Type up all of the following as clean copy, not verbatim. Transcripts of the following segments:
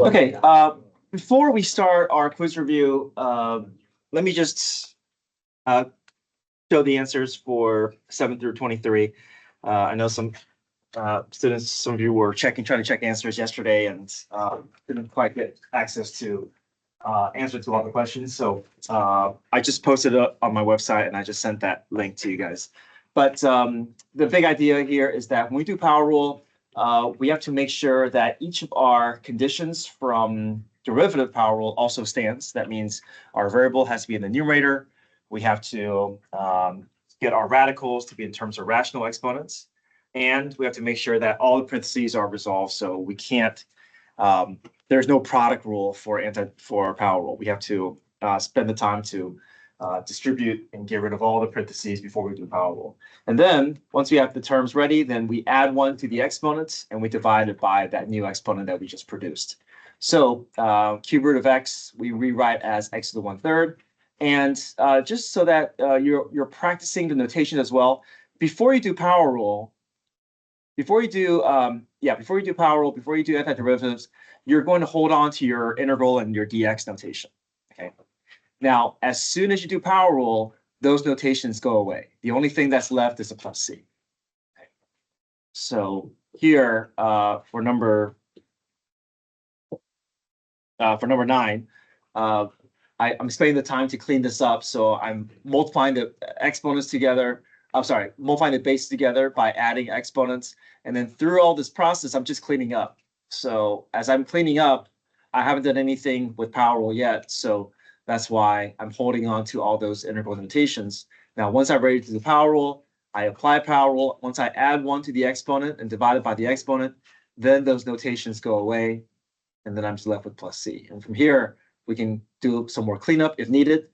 Okay, before we start our quiz review, let me just show the answers for 7 through 23. I know some students, some of you were trying to check answers yesterday and didn't quite get access to answer to all the questions. So I just posted it on my website and I just sent that link to you guys. But the big idea here is that when we do power rule, we have to make sure that each of our conditions from derivative power rule also stands. That means our variable has to be in the numerator. We have to get our radicals to be in terms of rational exponents. And we have to make sure that all the parentheses are resolved. So we can't, there's no product rule for power rule. We have to spend the time to distribute and get rid of all the parentheses before we do power rule. And then once we have the terms ready, then we add 1 to the exponents and we divide it by that new exponent that we just produced. So cube root of x, we rewrite as x to the 1/3. And just so that you're practicing the notation as well, before you do power rule, before you do power rule, before you do antiderivatives, you're going to hold on to your integral and your dx notation. Okay. Now, as soon as you do power rule, those notations go away. The only thing that's left is a plus c. Okay. So here for number 9, I'm spending the time to clean this up. So I'm multiplying the exponents together. I'm sorry, multiplying the bases together by adding exponents. And then through all this process, I'm just cleaning up. So as I'm cleaning up, I haven't done anything with power rule yet. So that's why I'm holding on to all those integral notations. Now, once I'm ready to do power rule, I apply power rule. Once I add 1 to the exponent and divide it by the exponent, then those notations go away. And then I'm just left with plus c. And from here, we can do some more cleanup if needed.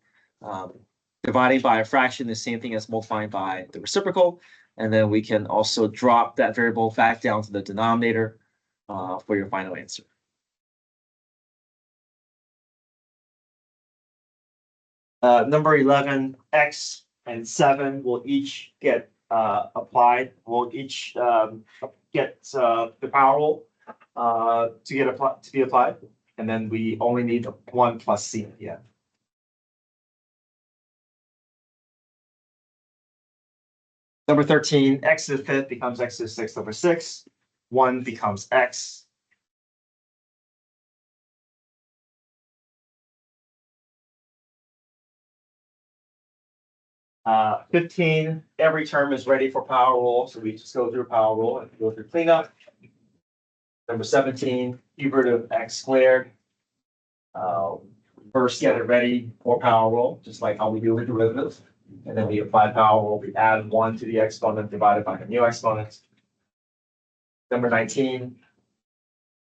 Dividing by a fraction is the same thing as multiplying by the reciprocal. And then we can also drop that variable back down to the denominator for your final answer. Number 11, x and 7 will each get applied. We'll each get the power rule to be applied. And then we only need 1 plus c at the end. Number 13, x to the 5th becomes x to the 6th over 6. 1 becomes x. Uh, 15, every term is ready for power rule. So we just go through power rule and go through cleanup. Number 17, cube root of x squared. First get it ready for power rule, just like how we do with derivatives. And then we apply power rule, we add 1 to the exponent divided by the new exponent. Number 19,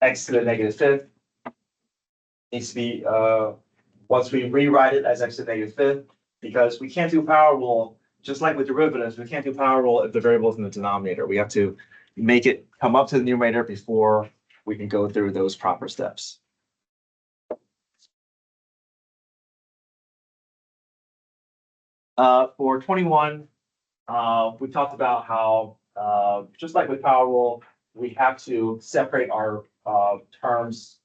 x to the -5th needs to be, once we rewrite it as x to the -5th, because we can't do power rule, just like with derivatives, we can't do power rule if the variable is in the denominator. We have to make it come up to the numerator before we can go through those proper steps. For 21, we talked about how, just like with power rule, we have to separate our terms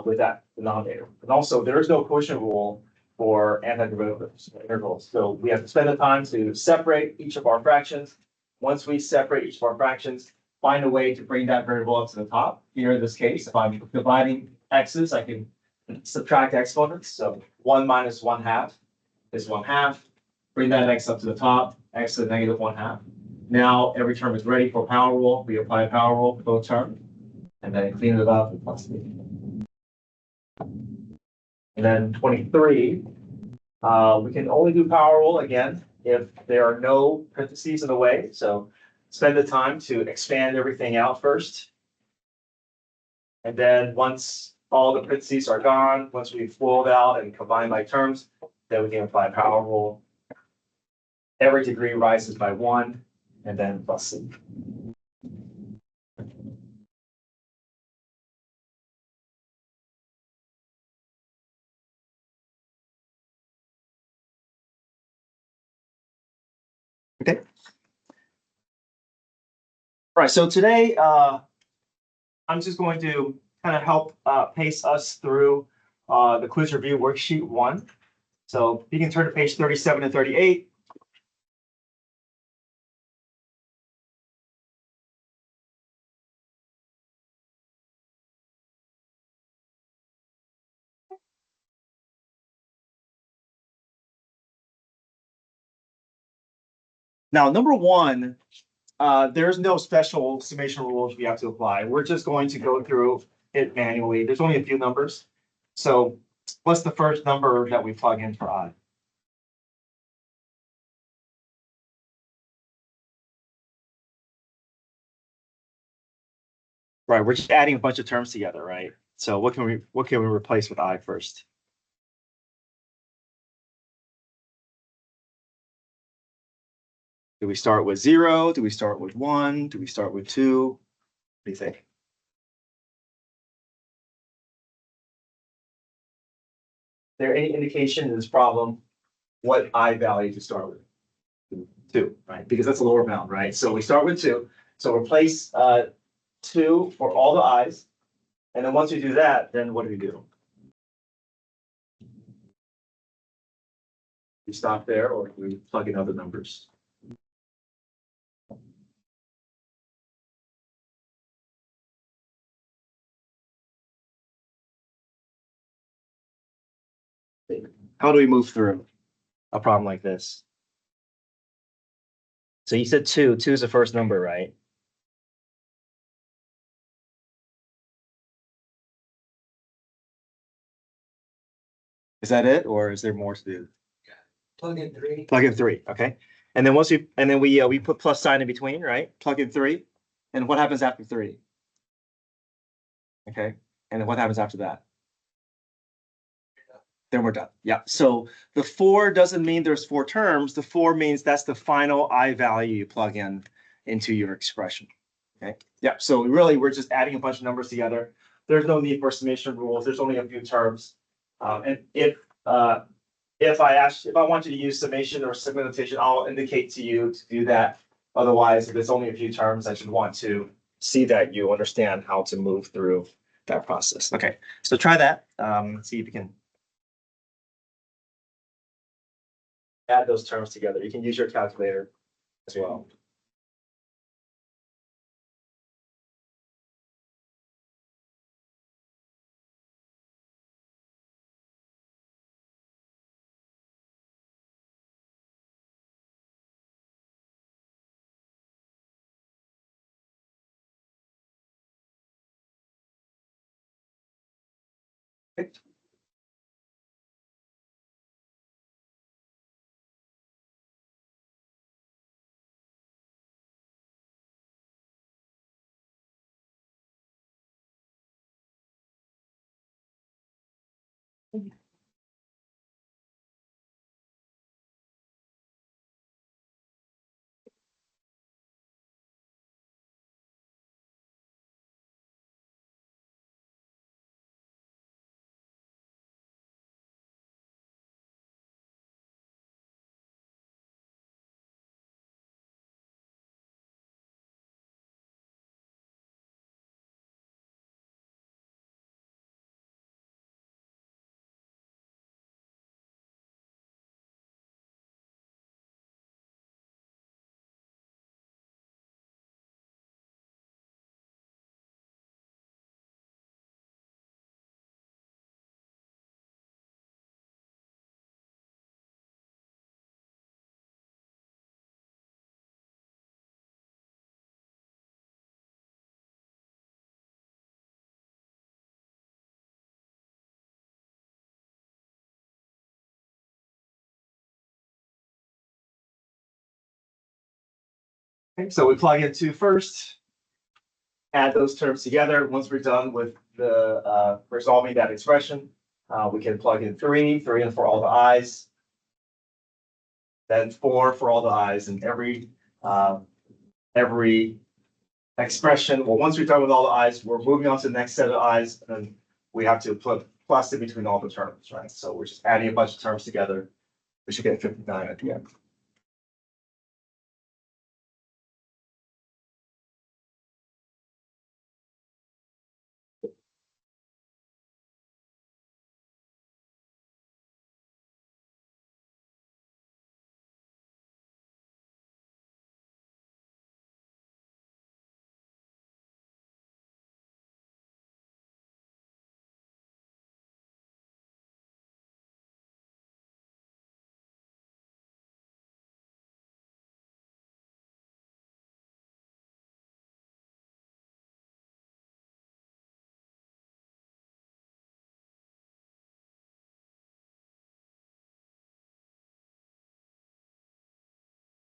with that denominator. And also, there is no quotient rule for antiderivatives integrals. So we have to spend the time to separate each of our fractions. Once we separate each of our fractions, find a way to bring that variable up to the top. Here in this case, if I'm dividing x's, I can subtract exponents. So 1 minus 1/2 is 1/2. Bring that x up to the top, x to the -1/2. Now every term is ready for power rule. We apply power rule for both terms, and then clean it up with plus c. And then 23, we can only do power rule again if there are no parentheses in the way. So spend the time to expand everything out first. And then once all the parentheses are gone, once we've FOILed out and combined by terms, then we can apply power rule. Every degree rises by 1, and then plus c. Okay. All right, so today I'm just going to kind of help pace us through the quiz review worksheet 1. So you can turn to page 37 and 38. Now, number 1, there's no special summation rules we have to apply. We're just going to go through it manually. There's only a few numbers. So what's the first number that we plug in for I? Right, we're just adding a bunch of terms together, right? So what can we replace with I first? Do we start with 0? Do we start with 1? Do we start with 2? What do you think? There any indication in this problem what I value to start with? 2, right? Because that's a lower bound, right? So we start with 2. So replace 2 for all the i's. And then once we do that, then what do? We stop there, or we plug in other numbers? How do we move through a problem like this? So you said 2. 2 is the first number, right? Is that it, or is there more to do? Plug in 3. Plug in 3, okay. And then we put plus sign in between, right? Plug in 3. And what happens after 3? Okay. And then what happens after that? Then we're done. Yeah. So the 4 doesn't mean there's 4 terms. The 4 means that's the final I value you plug in into your expression. Okay. Yeah. So really, we're just adding a bunch of numbers together. There's no need for summation rules. There's only a few terms. And if I want you to use summation or segmentation, I'll indicate to you to do that. Otherwise, if it's only a few terms, I should want to see that you understand how to move through that process. Okay. So try that. See if you can add those terms together. You can use your calculator as well. Okay. Okay, so we plug in 2 first, add those terms together. Once we're done with the resolving that expression, we can plug in 3 in for all the i's, then 4 for all the i's, and every expression. Well, once we're done with all the i's, we're moving on to the next set of i's, and we have to put plus in between all the terms, right? So we're just adding a bunch of terms together. We should get 59 at the end.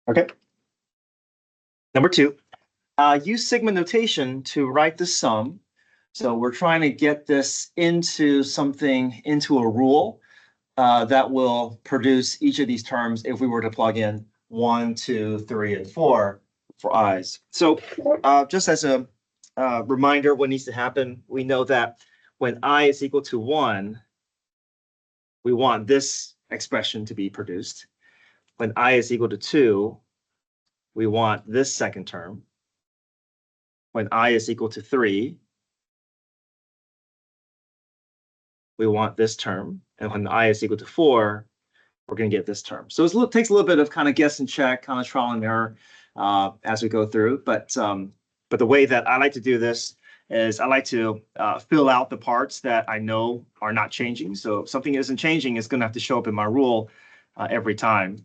Okay. Number 2, use sigma notation to write the sum. So we're trying to get this into something, into a rule that will produce each of these terms if we were to plug in 1, 2, 3, and 4 for i's. So just as a reminder, what needs to happen, we know that when I is equal to 1, we want this expression to be produced. When I is equal to 2, we want this second term. When I is equal to 3, we want this term. And when I is equal to 4, we're going to get this term. So it takes a little bit of kind of guess and check, kind of trial and error as we go through. But the way that I like to do this is I like to fill out the parts that I know are not changing. So if something isn't changing, it's going to have to show up in my rule every time.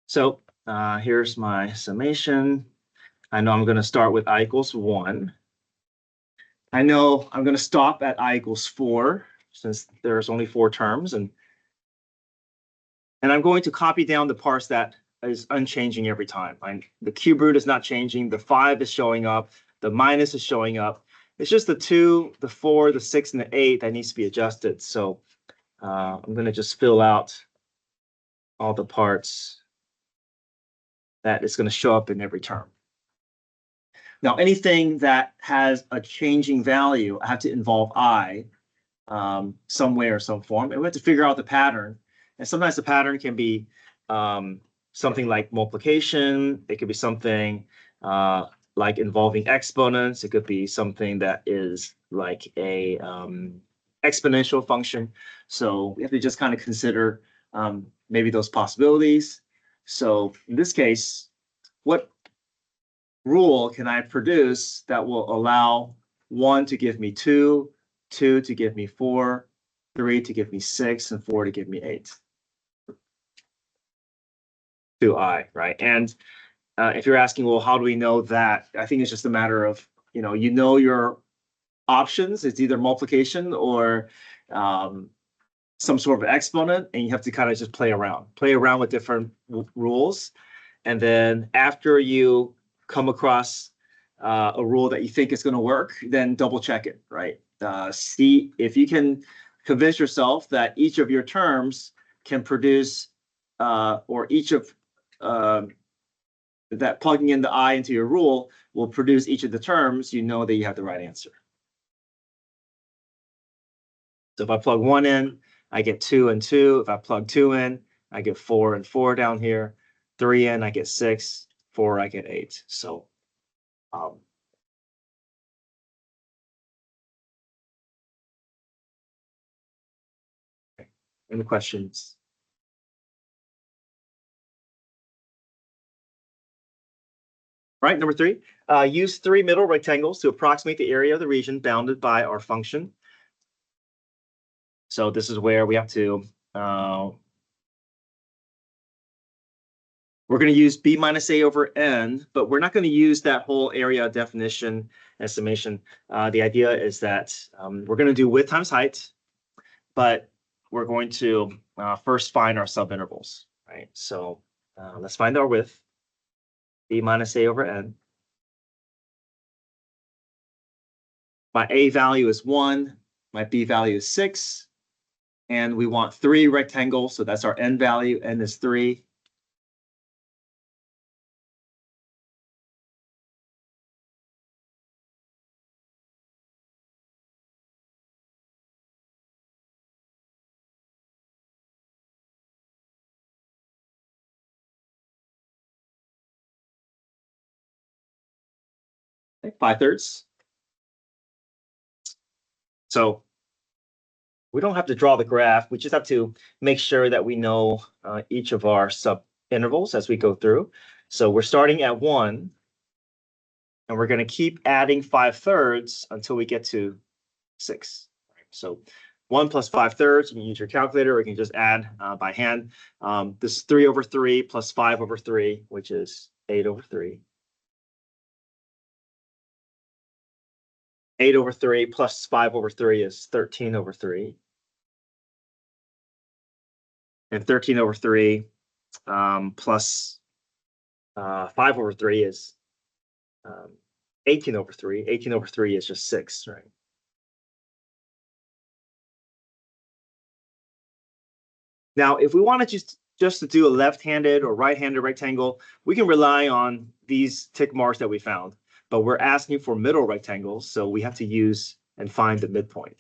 So here's my summation. I know I'm going to start with I equals 1. I know I'm going to stop at I equals 4 since there's only 4 terms. And I'm going to copy down the parts that is unchanging every time. The cube root is not changing. The 5 is showing up. The minus is showing up. It's just the 2, the 4, the 6, and the 8 that needs to be adjusted. So I'm going to just fill out all the parts that is going to show up in every term. Now, anything that has a changing value, I have to involve I some way or some form. And we have to figure out the pattern. And sometimes the pattern can be something like multiplication. It could be something like involving exponents. It could be something that is like a exponential function. So we have to just kind of consider maybe those possibilities. So in this case, what rule can I produce that will allow 1 to give me 2, 2 to give me 4, 3 to give me 6, and 4 to give me 8? 2i, right? And if you're asking, well, how do we know that? I think it's just a matter of, you know your options. It's either multiplication or some sort of exponent, and you have to kind of just play around with different rules. And then after you come across a rule that you think is going to work, then double check it, right? See if you can convince yourself that each of your terms can produce, or each of that plugging in the I into your rule will produce each of the terms, you know that you have the right answer. So if I plug 1 in, I get 2 and 2. If I plug 2 in, I get 4 and 4 down here. 3 in, I get 6. 4, I get 8. So any questions? Right, number 3, use 3 middle rectangles to approximate the area of the region bounded by our function. So this is where we have to, we're going to use b minus a over n, but we're not going to use that whole area definition and summation. The idea is that we're going to do width times height, but we're going to first find our subintervals, right? So let's find our width, b minus a over n. My a value is 1, my b value is 6, and we want 3 rectangles, so that's our n value, n is 3. Okay, 5/3. So we don't have to draw the graph. We just have to make sure that we know each of our subintervals as we go through. So we're starting at 1, and we're going to keep adding 5/3 until we get to 6. So 1 plus 5/3. You can use your calculator, or you can just add by hand. This is 3/3 plus 5/3, which is 8/3. 8/3 plus 5/3 is 13/3. And 13/3 plus 5/3 is 18/3. 18/3 is just 6, right? Now, if we want to just to do a left-handed or right-handed rectangle, we can rely on these tick marks that we found. But we're asking for middle rectangles, so we have to use and find the midpoint.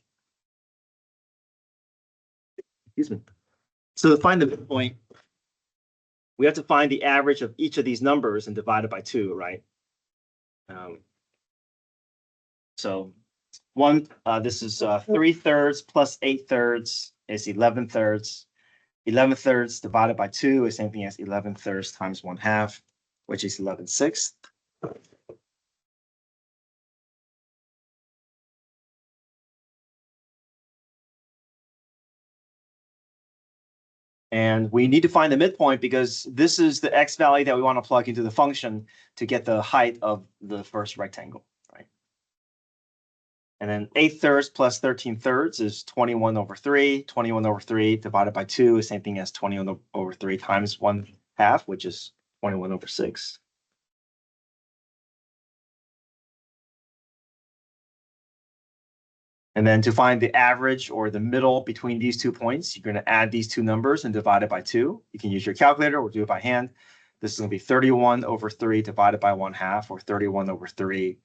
Excuse me. So to find the midpoint, we have to find the average of each of these numbers and divide it by 2, right? So this is 3/3 plus 8/3 is 11/3. 11/3 divided by 2 is same thing as 11/3 times 1/2, which is 11/6. And we need to find the midpoint because this is the x value that we want to plug into the function to get the height of the first rectangle, right? And then 8/3 plus 13/3 is 21/3. 21/3 divided by 2 is same thing as 21/3 times 1/2, which is 21/6. And then to find the average or the middle between these 2 points, you're going to add these two numbers and divide it by 2. You can use your calculator or do it by hand. This is going to be 31/3 divided by 1/2, or 31/3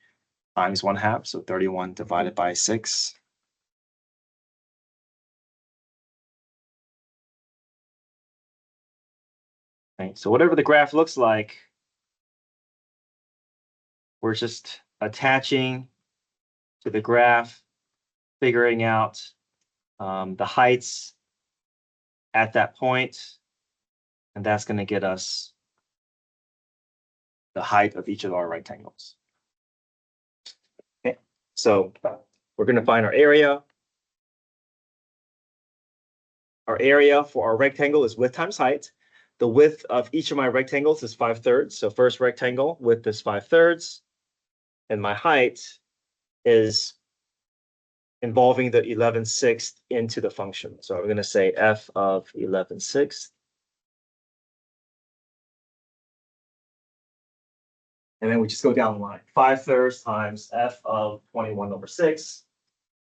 times 1/2. So 31 divided by 6. Okay, so whatever the graph looks like, we're just attaching to the graph, figuring out the heights at that point, and that's going to get us the height of each of our rectangles. Okay, so we're going to find our area. Our area for our rectangle is width times height. The width of each of my rectangles is 5/3. So first rectangle, width is 5/3. And my height is involving the 11/6 into the function. So I'm going to say f of 11/6. And then we just go down the line. 5/3 times f of 21/6.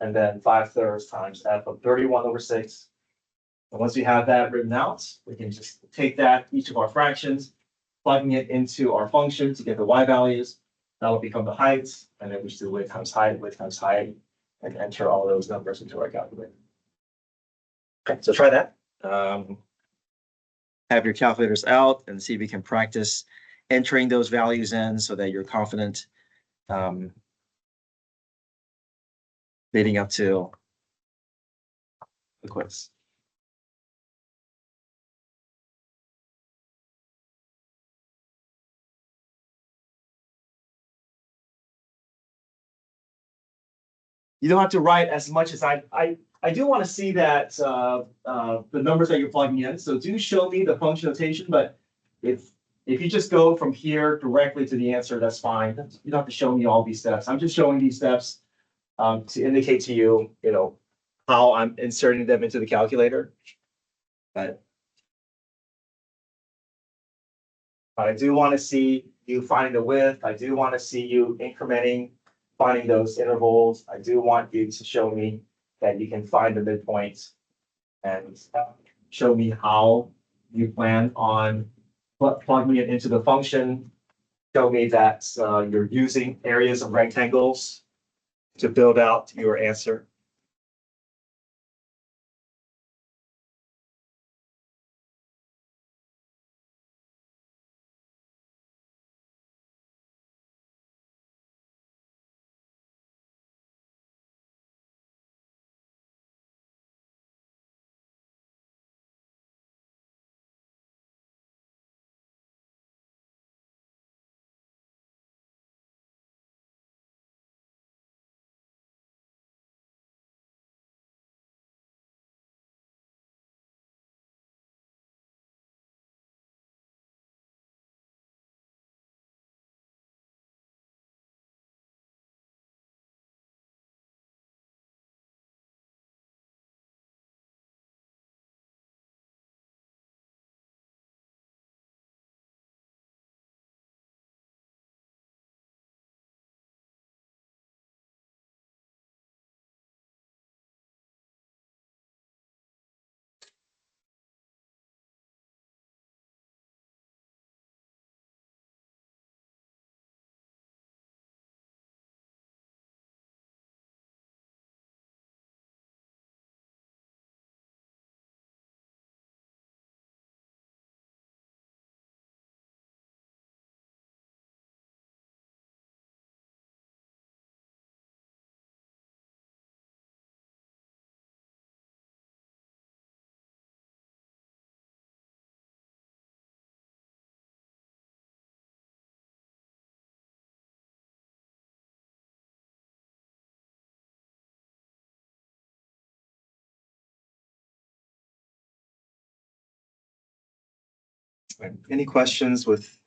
And then 5/3 times f of 31/6. And once we have that written out, we can just take that, each of our fractions, plugging it into our function to get the y values. That will become the heights, and then we just do width times height, and enter all those numbers into our calculator. Okay, so try that. Have your calculators out and see if you can practice entering those values in so that you're confident leading up to the quiz. You don't have to write as much as I do want to see that the numbers that you're plugging in. So do show me the function notation, but if you just go from here directly to the answer, that's fine. You don't have to show me all these steps. I'm just showing these steps to indicate to you, how I'm inserting them into the calculator. But I do want to see you finding the width. I do want to see you incrementing, finding those intervals. I do want you to show me that you can find the midpoints and show me how you plan on plugging it into the function. Show me that you're using areas of rectangles to build out your answer. Any questions with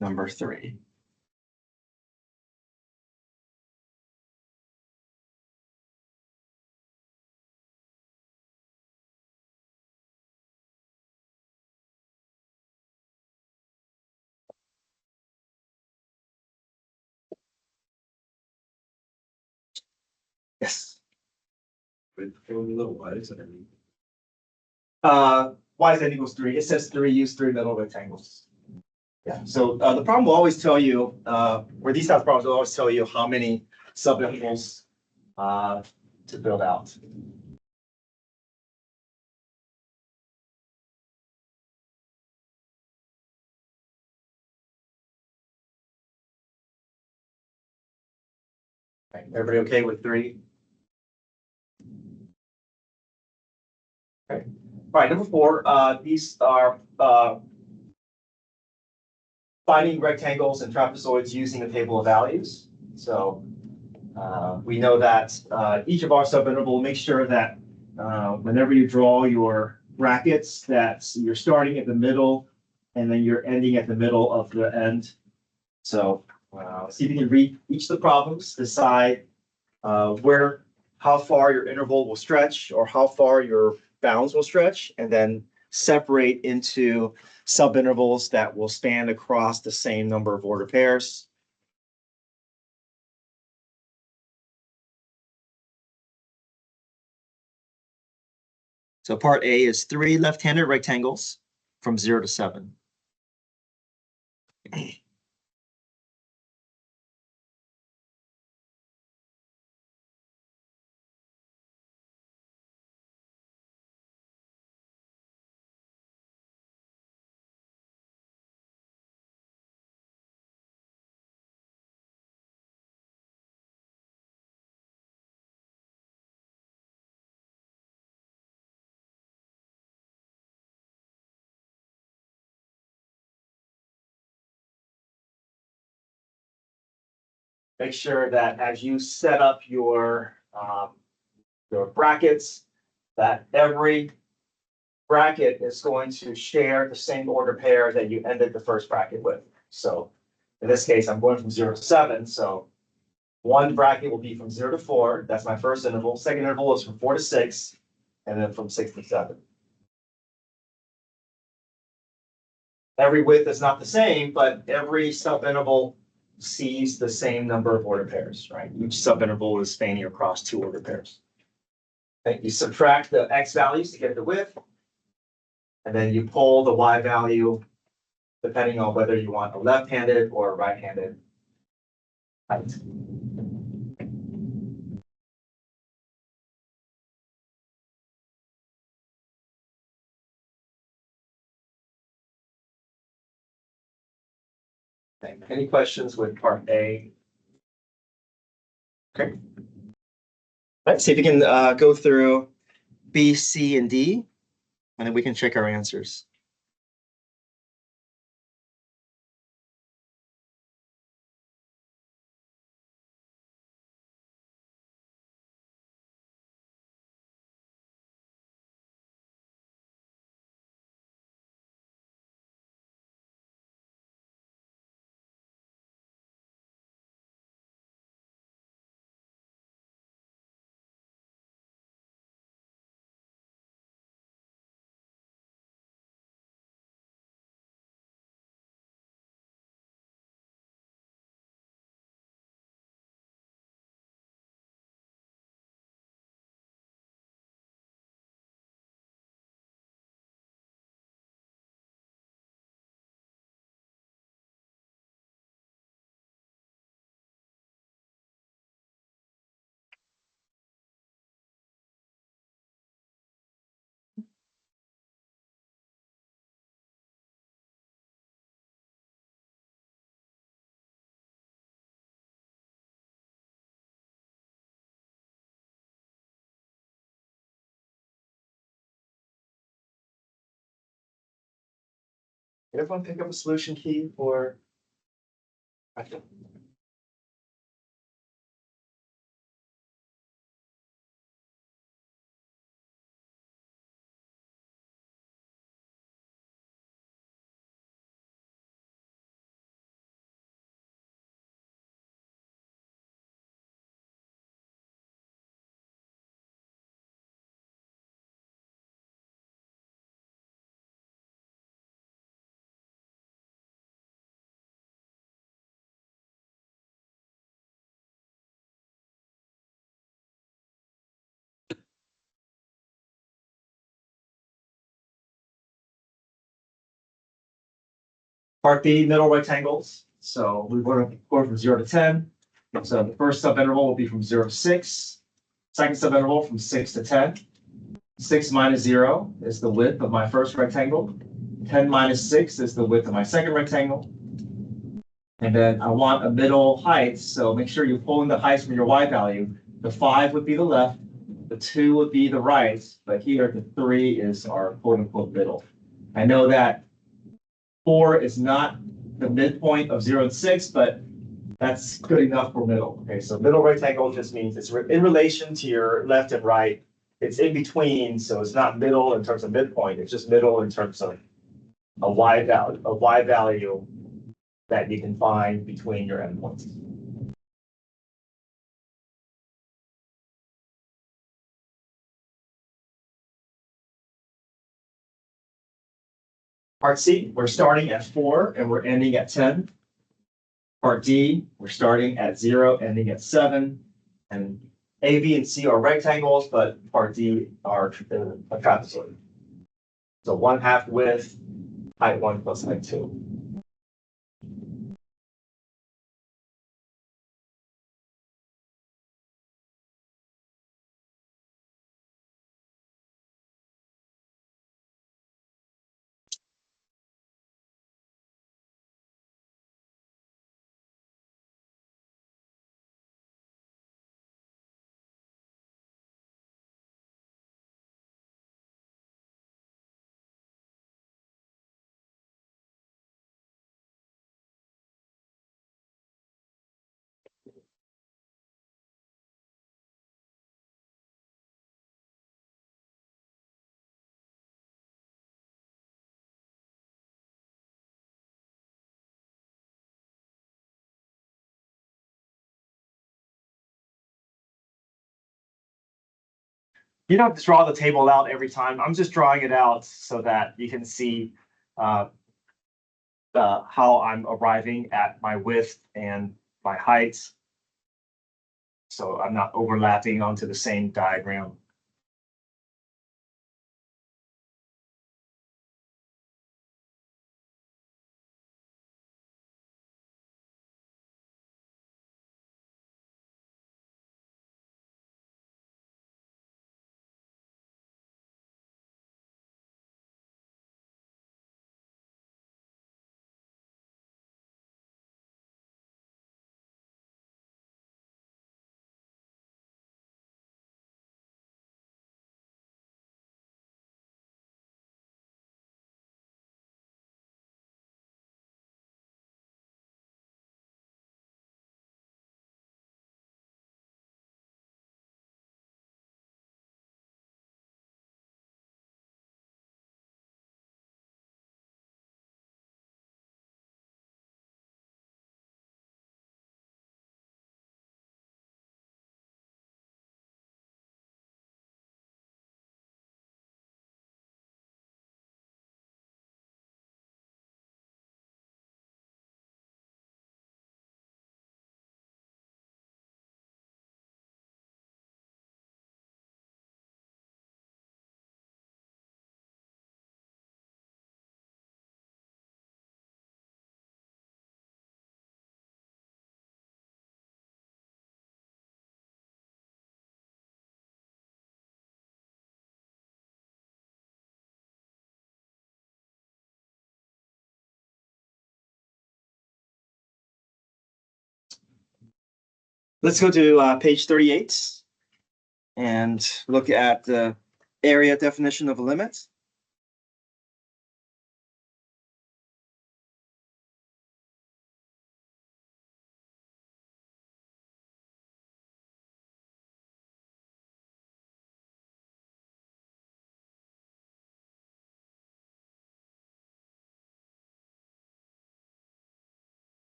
number 3? Yes. Why is it? Y is n equals 3. It says 3, use 3 middle rectangles. Yeah, so the problem will always tell you, where these types of problems will always tell you how many subintervals to build out. Okay, everybody okay with 3? Okay. All right, number 4, these are finding rectangles and trapezoids using the table of values. So we know that each of our subinterval, make sure that whenever you draw your brackets, that you're starting at the middle and then you're ending at the middle of the end. So see if you can read each of the problems, decide how far your interval will stretch or how far your bounds will stretch, and then separate into subintervals that will span across the same number of order pairs. So part A is 3 left-handed rectangles from 0 to 7. Make sure that as you set up your brackets, that every bracket is going to share the same order pair that you ended the first bracket with. So in this case, I'm going from 0 to 7. So one bracket will be from 0 to 4. That's my first interval. Second interval is from 4 to 6, and then from 6 to 7. Every width is not the same, but every subinterval sees the same number of order pairs, right? Each subinterval is spanning across 2 order pairs. And you subtract the x values to get the width, and then you pull the y value depending on whether you want a left-handed or a right-handed height. Okay. Any questions with part A? Okay. Let's see if you can go through B, C, and D, and then we can check our answers. Did everyone pick up a solution key for? Part B, middle rectangles. So we want to go from 0 to 10. So the first subinterval will be from 0 to 6. Second subinterval from 6 to 10. 6 minus 0 is the width of my first rectangle. 10 minus 6 is the width of my second rectangle. And then I want a middle height, so make sure you're pulling the heights from your y value. The 5 would be the left, the 2 would be the right, but here the 3 is our quote unquote middle. I know that 4 is not the midpoint of 0 and 6, but that's good enough for middle. Okay, so middle rectangle just means it's in relation to your left and right. It's in between, so it's not middle in terms of midpoint, it's just middle in terms of a y value that you can find between your endpoints. Part C, we're starting at 4 and we're ending at 10. Part D, we're starting at 0, ending at 7. And A, B, and C are rectangles, but part D are a trapezoid. So 1/2 width, height 1 plus height 2. You don't have to draw the table out every time. I'm just drawing it out so that you can see how I'm arriving at my width and my height. So I'm not overlapping onto the same diagram. Let's go to page 38 and look at the area definition of a limit.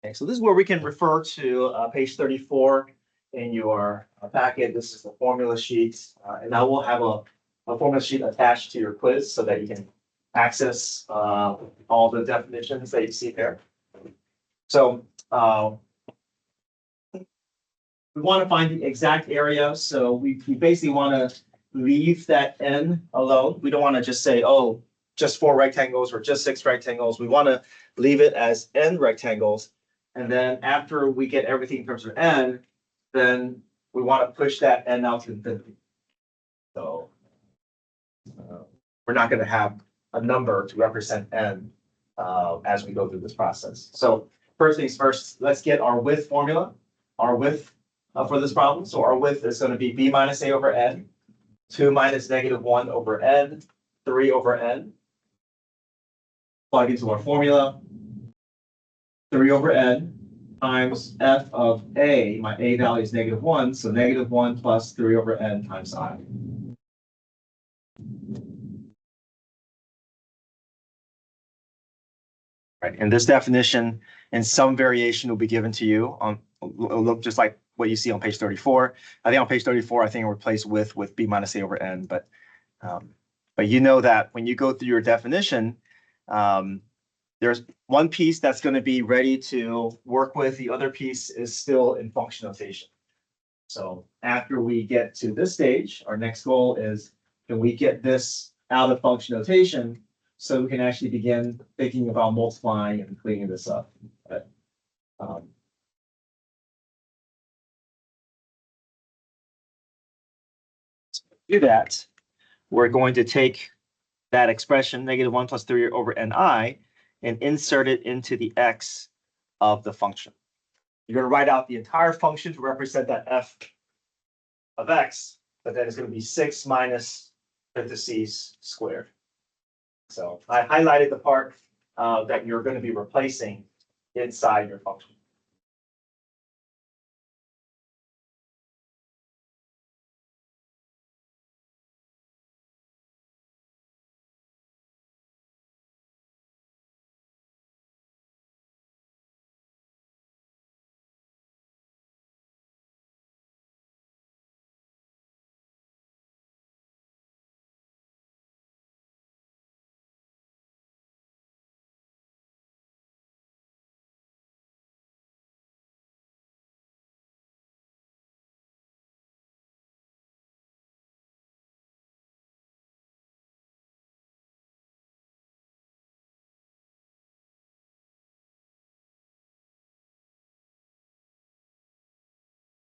Okay, so this is where we can refer to page 34 in your packet. This is the formula sheet, and I will have a formula sheet attached to your quiz so that you can access all the definitions that you see there. So we want to find the exact area. So we basically want to leave that n alone. We don't want to just say, oh, just 4 rectangles or just 6 rectangles. We want to leave it as n rectangles. And then after we get everything in terms of n, then we want to push that n out to infinity. So we're not going to have a number to represent n as we go through this process. So first things first, let's get our width formula, our width for this problem. So our width is going to be b minus a over n, 2 minus -1 over n, 3 over n. Plug into our formula, 3 over n times f of a, my a value is -1, so -1 plus 3 over n times I. Right, and this definition in some variation will be given to you on, look just like what you see on page 34. I think on page 34, I think I'll replace with b minus a over n, but you know that when you go through your definition, there's one piece that's going to be ready to work with. The other piece is still in function notation. So after we get to this stage, our next goal is, can we get this out of function notation so we can actually begin thinking about multiplying and cleaning this up. But, to do that, we're going to take that expression, -1 plus 3 over ni, and insert it into the x of the function. You're going to write out the entire function to represent that f of x, but then it's going to be 6 minus parentheses squared. So I highlighted the part that you're going to be replacing inside your function.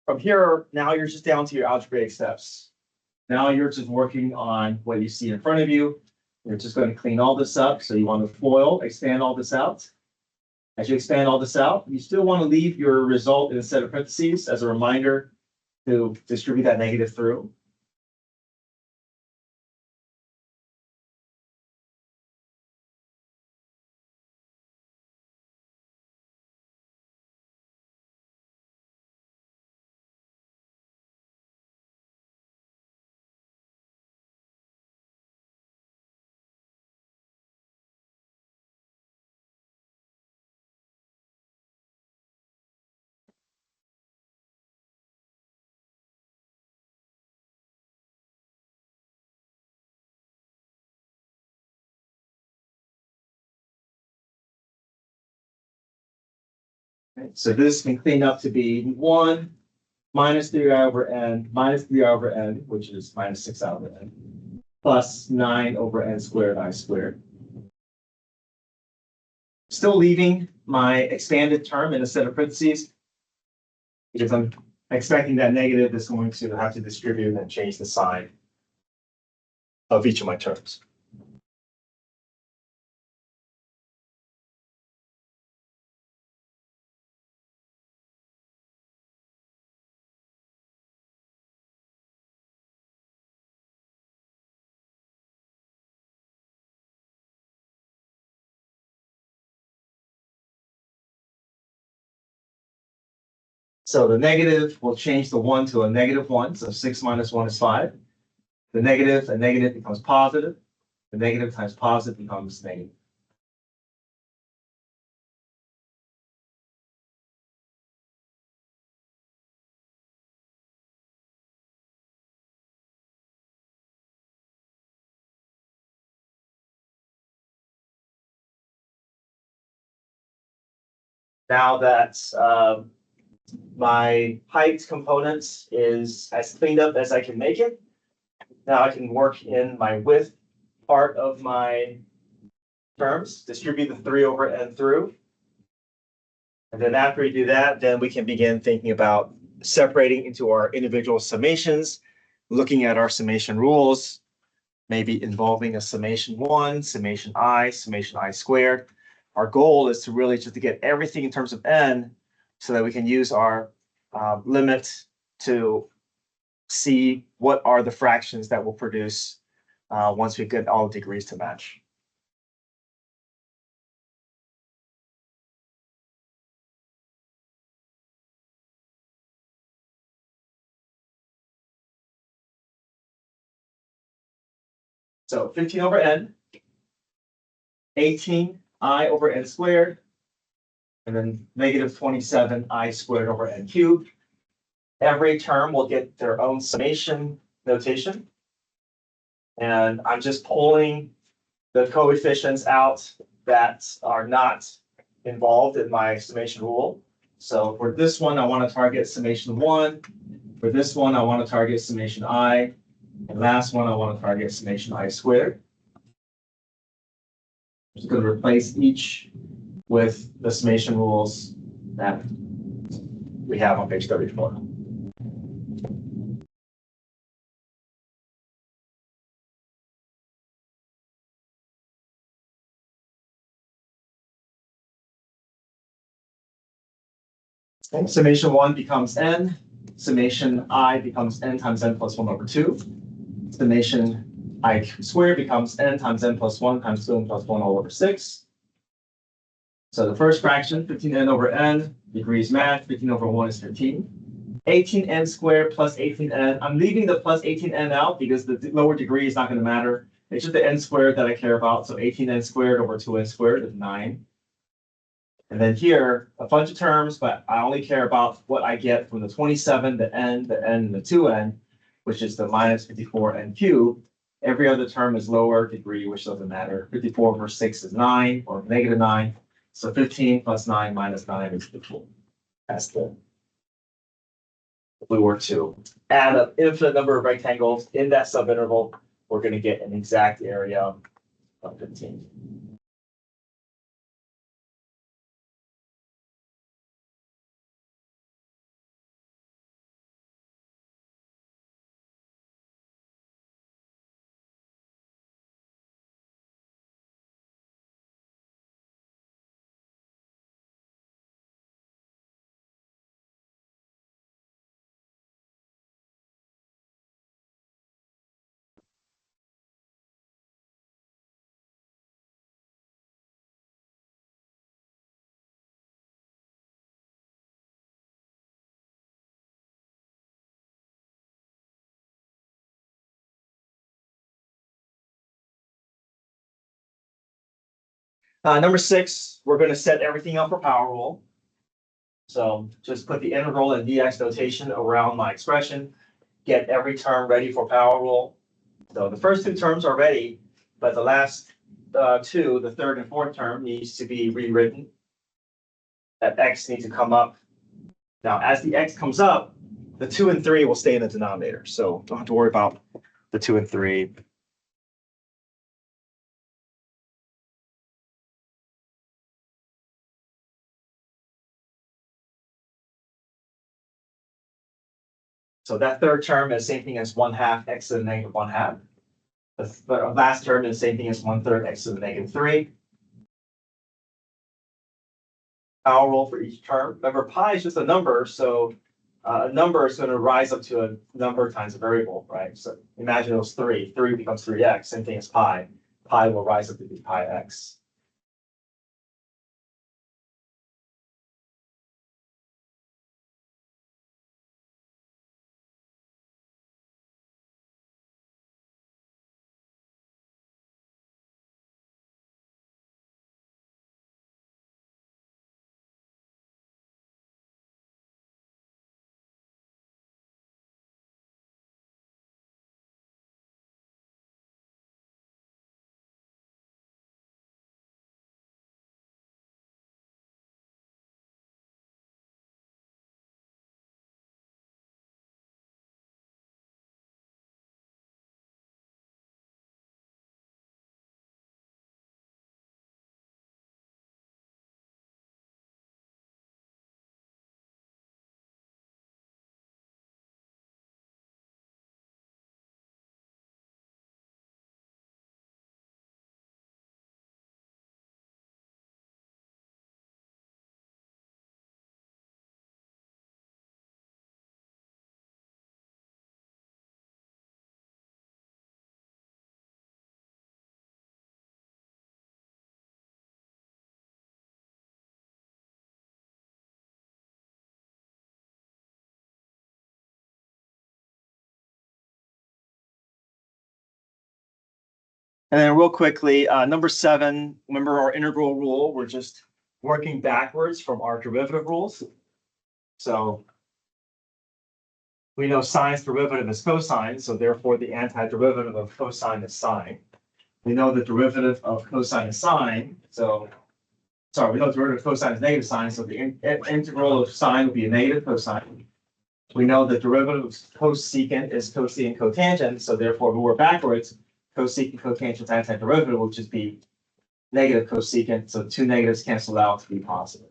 From here, now you're just down to your algebraic steps. Now you're just working on what you see in front of you. You're just going to clean all this up. So you want to FOIL, expand all this out. As you expand all this out, you still want to leave your result in a set of parentheses as a reminder to distribute that negative through. Okay, so this can clean up to be 1 minus 3i over n minus 3i over n, which is minus 6i over n, plus 9 over n squared I squared. Still leaving my expanded term in a set of parentheses because I'm expecting that negative is going to have to distribute and change the sign of each of my terms. So the negative will change the 1 to a -1. So 6 minus 1 is 5. The negative and negative becomes positive. The negative times positive becomes negative. Now that my height component is as cleaned up as I can make it, Now I can work in my width part of my terms, distribute the 3 over n through. And then after we do that, then we can begin thinking about separating into our individual summations, looking at our summation rules, maybe involving a summation 1, summation I squared. Our goal is to really just to get everything in terms of n so that we can use our limit to see what are the fractions that will produce once we get all the degrees to match. So 15 over n, 18 I over n squared, and then negative 27 I squared over n cubed. Every term will get their own summation notation. And I'm just pulling the coefficients out that are not involved in my summation rule. So for this one, I want to target summation 1. For this one, I want to target summation I. And last one, I want to target summation I squared. I'm just going to replace each with the summation rules that we have on page 34. Okay, summation 1 becomes n. Summation I becomes n times n plus 1 over 2. Summation I squared becomes n times n plus 1 times 2n plus 1 all over 6. So the first fraction, 15n over n, degrees match, 15 over 1 is 15. 18n squared plus 18n. I'm leaving the plus 18n out because the lower degree is not going to matter. It's just the n squared that I care about. So 18n squared over 2n squared is 9. And then here, a bunch of terms, but I only care about what I get from the 27, the n, and the 2n, which is the minus 54n cubed. Every other term is lower degree, which doesn't matter. 54 over 6 is 9, or negative 9. So 15 plus 9 minus 9 is 15. That's the. If we were to add an infinite number of rectangles in that subinterval, we're going to get an exact area of 15. Number 6, we're going to set everything up for power rule. So just put the integral and dx notation around my expression, get every term ready for power rule. So the first 2 terms are ready, but the last 2, the third and fourth term, needs to be rewritten. That x needs to come up. Now, as the x comes up, the 2 and 3 will stay in the denominator. So don't have to worry about the 2 and 3. So that third term is the same thing as 1/2 x to the negative 1/2. The last term is the same thing as 1/3 x to the negative 3. Power rule for each term. Remember, pi is just a number, so a number is going to rise up to a number times a variable, right? So imagine it was 3. 3 becomes 3x, same thing as pi. Pi will rise up to be pi x. And then real quickly, number 7, remember our integral rule, we're just working backwards from our derivative rules. So we know sine's derivative is cosine, so therefore the antiderivative of cosine is sine. We know the derivative of cosine is sine, so, sorry, we know the derivative of cosine is negative sine, so the integral of sine will be a negative cosine. We know the derivative of cosecant is cosecant cotangent, so therefore if we work backwards, cosecant cotangent's antiderivative will just be negative cosecant, so 2 negatives cancel out to be positive.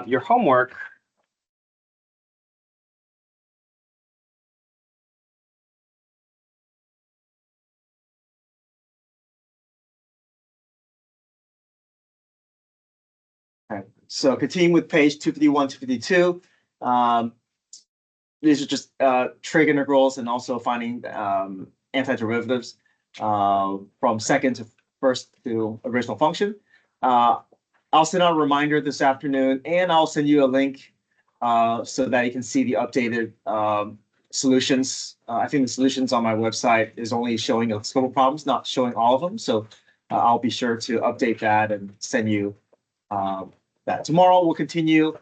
Your homework. Okay, so continuing with page 251, 252. These are just trig integrals and also finding antiderivatives from second to first to original function. I'll send out a reminder this afternoon, and I'll send you a link so that you can see the updated solutions. I think the solutions on my website is only showing a scope of problems, not showing all of them. So I'll be sure to update that and send you that. Tomorrow we'll continue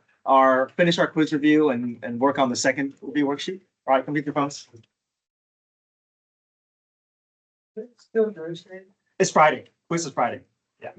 finish our quiz review and work on the second review worksheet. All right, complete your phones. Still Thursday. It's Friday. Quiz is Friday. Yeah.